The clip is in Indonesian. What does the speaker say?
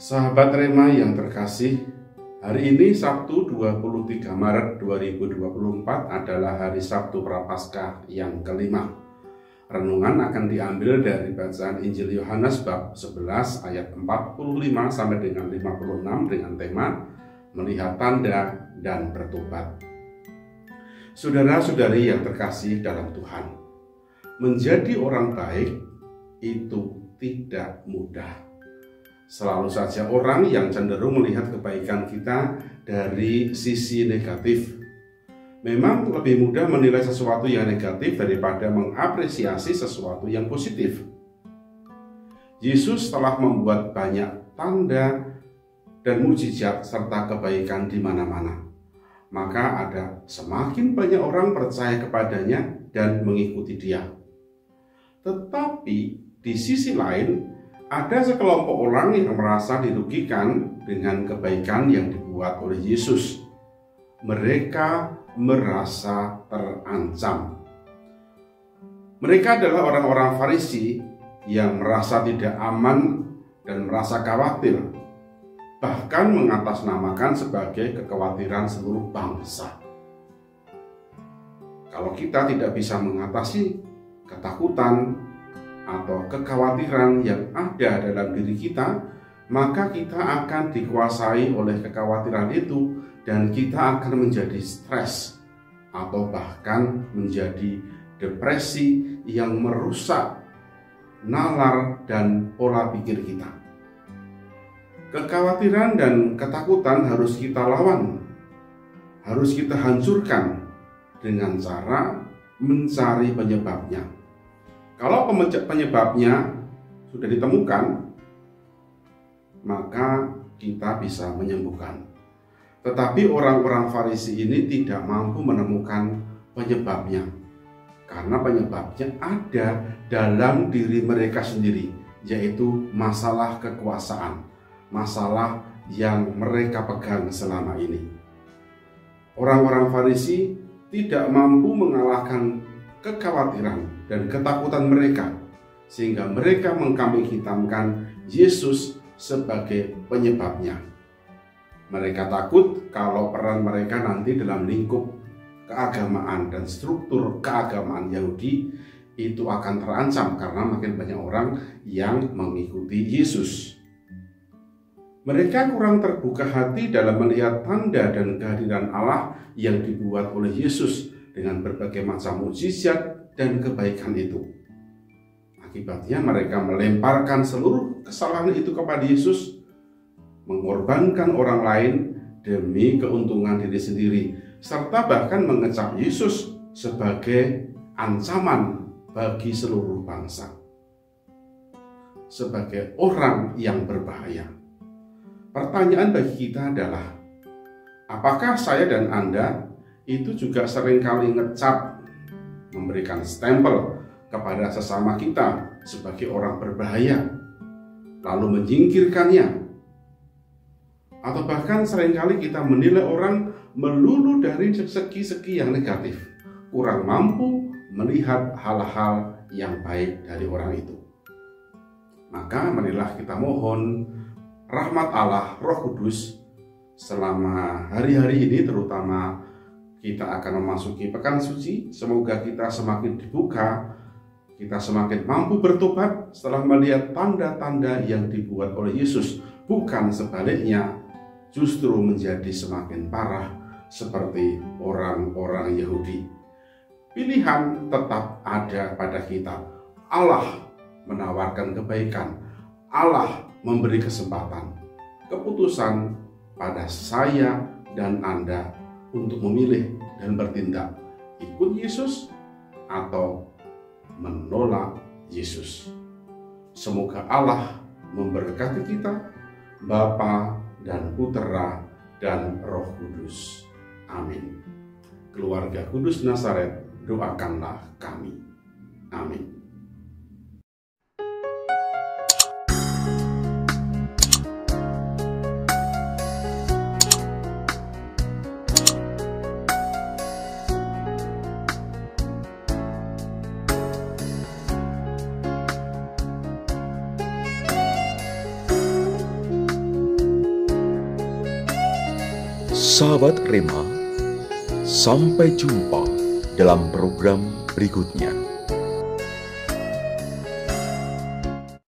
Sahabat Rema yang terkasih, hari ini Sabtu 23 Maret 2024 adalah hari Sabtu Prapaskah yang kelima. Renungan akan diambil dari bacaan Injil Yohanes bab 11 ayat 45 sampai dengan 56 dengan tema Melihat Tanda dan Bertobat. Saudara-saudari yang terkasih dalam Tuhan, menjadi orang baik itu tidak mudah. Selalu saja orang yang cenderung melihat kebaikan kita dari sisi negatif. Memang lebih mudah menilai sesuatu yang negatif daripada mengapresiasi sesuatu yang positif. Yesus telah membuat banyak tanda dan mukjizat serta kebaikan di mana-mana. Maka ada semakin banyak orang percaya kepadanya dan mengikuti dia. Tetapi di sisi lain, ada sekelompok orang yang merasa dirugikan dengan kebaikan yang dibuat oleh Yesus. Mereka merasa terancam. Mereka adalah orang-orang Farisi yang merasa tidak aman dan merasa khawatir, bahkan mengatasnamakan sebagai kekhawatiran seluruh bangsa. Kalau kita tidak bisa mengatasi ketakutan atau kekhawatiran yang ada dalam diri kita, maka kita akan dikuasai oleh kekhawatiran itu dan kita akan menjadi stres atau bahkan menjadi depresi yang merusak nalar dan pola pikir kita. Kekhawatiran dan ketakutan harus kita lawan, harus kita hancurkan dengan cara mencari penyebabnya. Kalau penyebabnya sudah ditemukan, maka kita bisa menyembuhkan. Tetapi orang-orang Farisi ini tidak mampu menemukan penyebabnya, karena penyebabnya ada dalam diri mereka sendiri, yaitu masalah kekuasaan, masalah yang mereka pegang selama ini. Orang-orang Farisi tidak mampu mengalahkan kekhawatiran dan ketakutan mereka, sehingga mereka mengkambing hitamkan Yesus sebagai penyebabnya. Mereka takut kalau peran mereka nanti dalam lingkup keagamaan dan struktur keagamaan Yahudi itu akan terancam karena makin banyak orang yang mengikuti Yesus. Mereka kurang terbuka hati dalam melihat tanda dan kehadiran Allah yang dibuat oleh Yesus dengan berbagai macam mukjizat dan kebaikan itu. Akibatnya mereka melemparkan seluruh kesalahan itu kepada Yesus, mengorbankan orang lain demi keuntungan diri sendiri, serta bahkan mengecap Yesus sebagai ancaman bagi seluruh bangsa, sebagai orang yang berbahaya. Pertanyaan bagi kita adalah, apakah saya dan Anda itu juga seringkali ngecap, memberikan stempel kepada sesama kita sebagai orang berbahaya, lalu menyingkirkannya? Atau bahkan seringkali kita menilai orang melulu dari segi-segi yang negatif, kurang mampu melihat hal-hal yang baik dari orang itu. Maka marilah kita mohon rahmat Allah, Roh Kudus, selama hari-hari ini terutama kita akan memasuki pekan suci. Semoga kita semakin dibuka, kita semakin mampu bertobat setelah melihat tanda-tanda yang dibuat oleh Yesus, bukan sebaliknya, justru menjadi semakin parah seperti orang-orang Yahudi. Pilihan tetap ada pada kita. Allah menawarkan kebaikan, Allah memberi kesempatan. Keputusan pada saya dan Anda untuk memilih dan bertindak, ikut Yesus atau menolak Yesus. Semoga Allah memberkati kita, Bapa dan Putera dan Roh Kudus. Amin. Keluarga Kudus Nazaret, doakanlah kami. Amin. Sahabat Rema, sampai jumpa dalam program berikutnya.